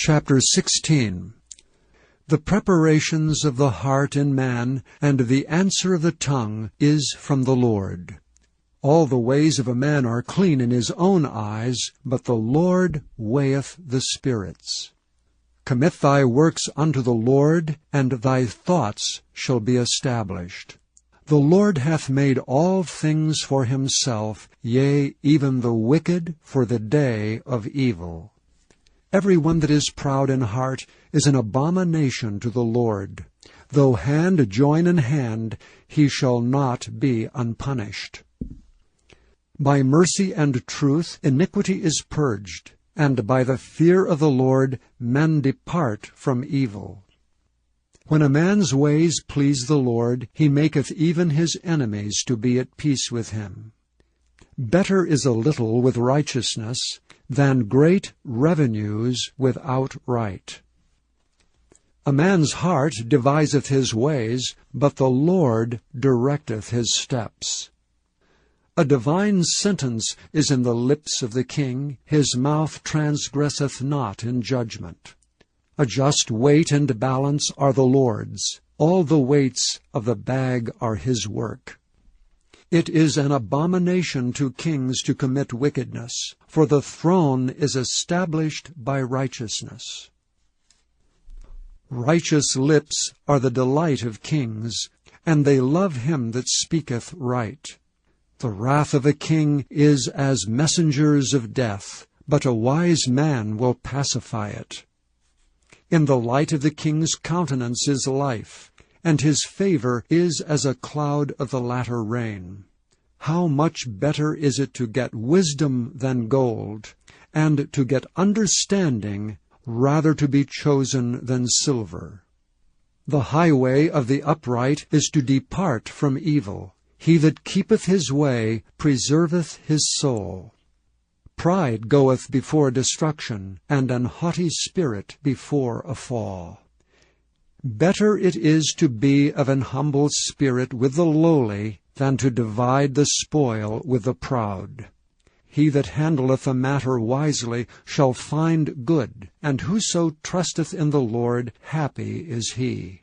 Chapter 16. The preparations of the heart in man, and the answer of the tongue, is from the Lord. All the ways of a man are clean in his own eyes, but the Lord weigheth the spirits. Commit thy works unto the Lord, and thy thoughts shall be established. The Lord hath made all things for himself, yea, even the wicked for the day of evil. Every one that is proud in heart is an abomination to the Lord. Though hand join in hand, he shall not be unpunished. By mercy and truth iniquity is purged, and by the fear of the Lord men depart from evil. When a man's ways please the Lord, he maketh even his enemies to be at peace with him. Better is a little with righteousness than great revenues without right. A man's heart deviseth his ways, but the Lord directeth his steps. A divine sentence is in the lips of the king, his mouth transgresseth not in judgment. A just weight and balance are the Lord's, all the weights of the bag are his work. It is an abomination to kings to commit wickedness, for the throne is established by righteousness. Righteous lips are the delight of kings, and they love him that speaketh right. The wrath of a king is as messengers of death, but a wise man will pacify it. In the light of the king's countenance is life, and his favor is as a cloud of the latter rain. How much better is it to get wisdom than gold, and to get understanding rather to be chosen than silver. The highway of the upright is to depart from evil. He that keepeth his way preserveth his soul. Pride goeth before destruction, and an haughty spirit before a fall. Better it is to be of an humble spirit with the lowly than to divide the spoil with the proud. He that handleth a matter wisely shall find good, and whoso trusteth in the Lord, happy is he.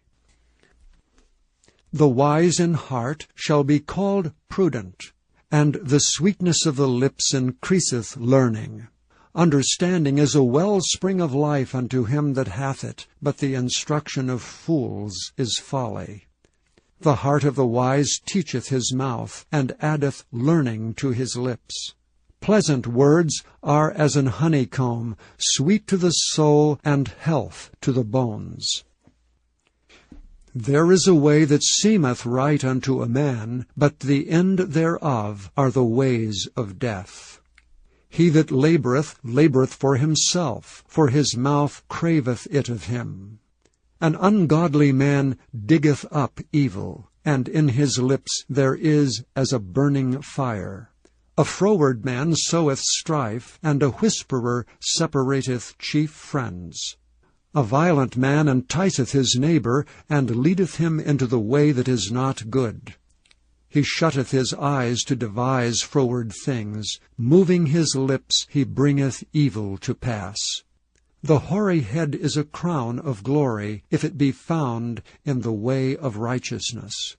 The wise in heart shall be called prudent, and the sweetness of the lips increaseth learning. Understanding is a wellspring of life unto him that hath it, but the instruction of fools is folly. The heart of the wise teacheth his mouth, and addeth learning to his lips. Pleasant words are as an honeycomb, sweet to the soul, and health to the bones. There is a way that seemeth right unto a man, but the end thereof are the ways of death. He that laboureth for himself, for his mouth craveth it of him. An ungodly man diggeth up evil, and in his lips there is as a burning fire. A froward man soweth strife, and a whisperer separateth chief friends. A violent man enticeth his neighbor, and leadeth him into the way that is not good. He shutteth his eyes to devise froward things. Moving his lips, he bringeth evil to pass. The hoary head is a crown of glory, if it be found in the way of righteousness.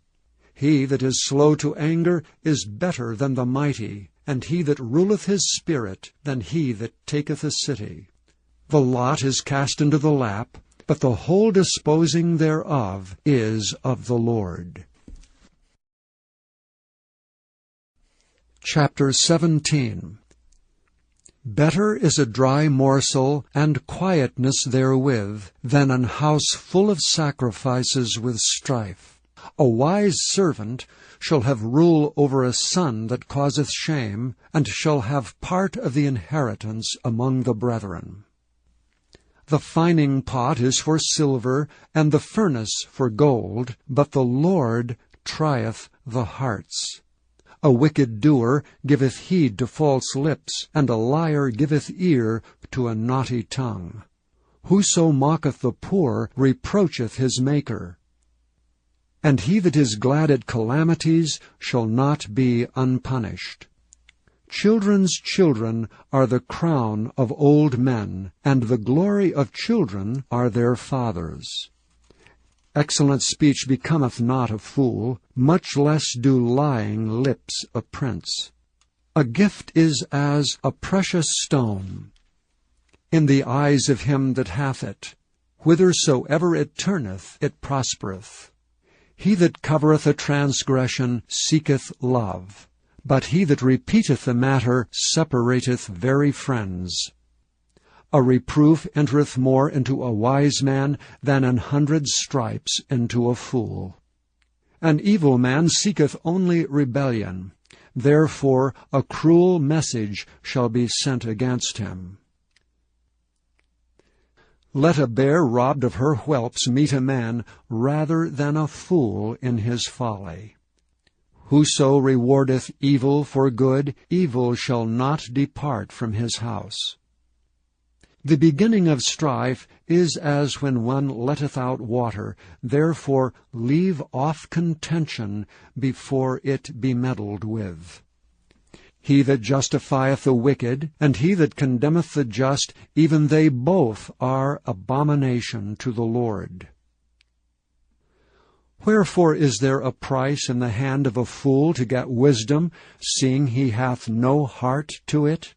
He that is slow to anger is better than the mighty, and he that ruleth his spirit than he that taketh a city. The lot is cast into the lap, but the whole disposing thereof is of the Lord. Chapter 17. Better is a dry morsel, and quietness therewith, than an house full of sacrifices with strife. A wise servant shall have rule over a son that causeth shame, and shall have part of the inheritance among the brethren. The fining pot is for silver, and the furnace for gold, but the Lord trieth the hearts. A wicked doer giveth heed to false lips, and a liar giveth ear to a naughty tongue. Whoso mocketh the poor reproacheth his Maker. And he that is glad at calamities shall not be unpunished. Children's children are the crown of old men, and the glory of children are their fathers. Excellent speech becometh not a fool, much less do lying lips a prince. A gift is as a precious stone in the eyes of him that hath it. Whithersoever it turneth, it prospereth. He that covereth a transgression seeketh love, but he that repeateth the matter separateth very friends. A reproof entereth more into a wise man than 100 stripes into a fool. An evil man seeketh only rebellion. Therefore a cruel message shall be sent against him. Let a bear robbed of her whelps meet a man rather than a fool in his folly. Whoso rewardeth evil for good, evil shall not depart from his house. The beginning of strife is as when one letteth out water. Therefore leave off contention before it be meddled with. He that justifieth the wicked, and he that condemneth the just, even they both are abomination to the Lord. Wherefore is there a price in the hand of a fool to get wisdom, seeing he hath no heart to it?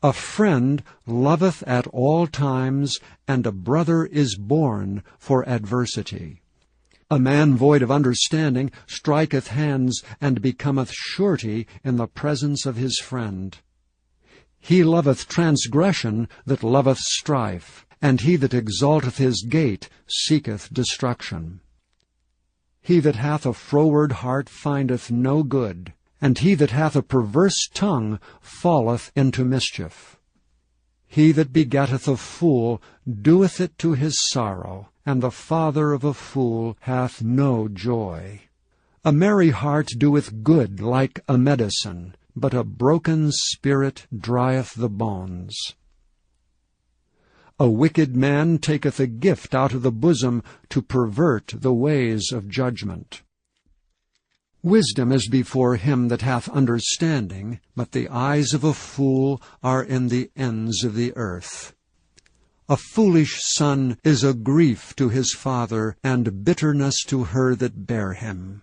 A friend loveth at all times, and a brother is born for adversity. A man void of understanding striketh hands, and becometh surety in the presence of his friend. He loveth transgression that loveth strife, and he that exalteth his gate seeketh destruction. He that hath a froward heart findeth no good, and he that hath a perverse tongue falleth into mischief. He that begetteth a fool doeth it to his sorrow, and the father of a fool hath no joy. A merry heart doeth good like a medicine, but a broken spirit drieth the bones. A wicked man taketh a gift out of the bosom to pervert the ways of judgment. Wisdom is before him that hath understanding, but the eyes of a fool are in the ends of the earth. A foolish son is a grief to his father, and bitterness to her that bare him.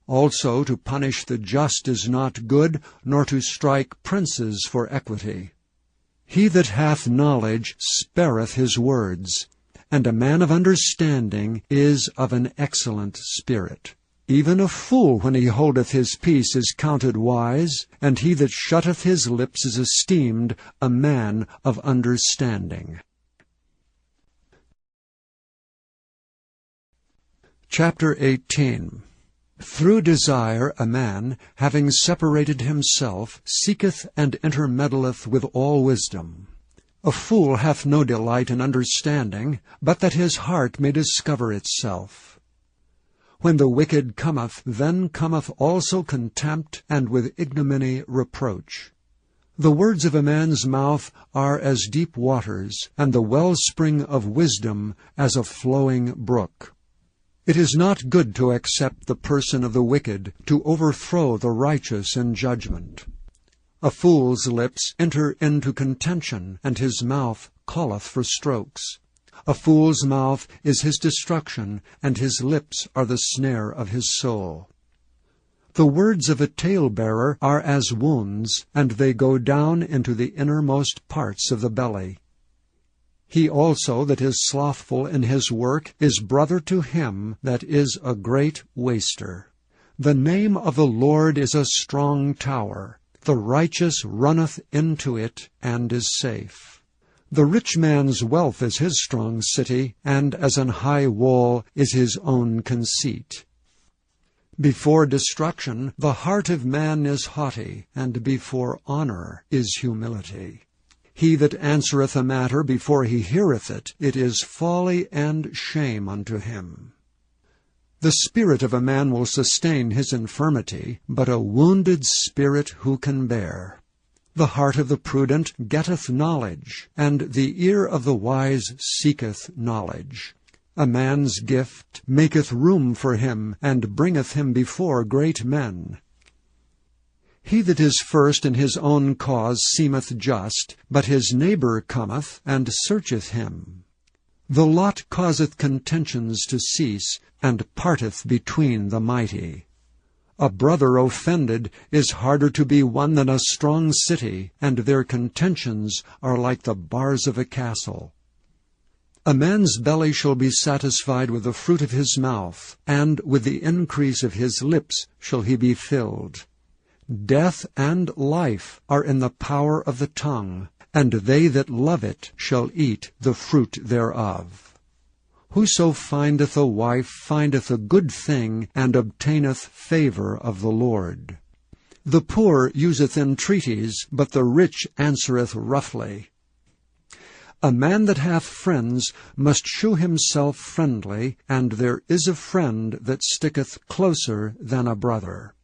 Also to punish the just is not good, nor to strike princes for equity. He that hath knowledge spareth his words, and a man of understanding is of an excellent spirit. Even a fool when he holdeth his peace is counted wise, and he that shutteth his lips is esteemed a man of understanding. Chapter 18. Through desire a man, having separated himself, seeketh and intermeddleth with all wisdom. A fool hath no delight in understanding, but that his heart may discover itself. When the wicked cometh, then cometh also contempt, and with ignominy reproach. The words of a man's mouth are as deep waters, and the wellspring of wisdom as a flowing brook. It is not good to accept the person of the wicked, to overthrow the righteous in judgment. A fool's lips enter into contention, and his mouth calleth for strokes. A fool's mouth is his destruction, and his lips are the snare of his soul. The words of a talebearer are as wounds, and they go down into the innermost parts of the belly. He also that is slothful in his work is brother to him that is a great waster. The name of the Lord is a strong tower. The righteous runneth into it, and is safe. The rich man's wealth is his strong city, and as an high wall is his own conceit. Before destruction the heart of man is haughty, and before honor is humility. He that answereth a matter before he heareth it, it is folly and shame unto him. The spirit of a man will sustain his infirmity, but a wounded spirit who can bear? The heart of the prudent getteth knowledge, and the ear of the wise seeketh knowledge. A man's gift maketh room for him, and bringeth him before great men. He that is first in his own cause seemeth just, but his neighbor cometh and searcheth him. The lot causeth contentions to cease, and parteth between the mighty. A brother offended is harder to be won than a strong city, and their contentions are like the bars of a castle. A man's belly shall be satisfied with the fruit of his mouth, and with the increase of his lips shall he be filled. Death and life are in the power of the tongue, and they that love it shall eat the fruit thereof. Whoso findeth a wife findeth a good thing, and obtaineth favor of the Lord. The poor useth entreaties, but the rich answereth roughly. A man that hath friends must shew himself friendly, and there is a friend that sticketh closer than a brother.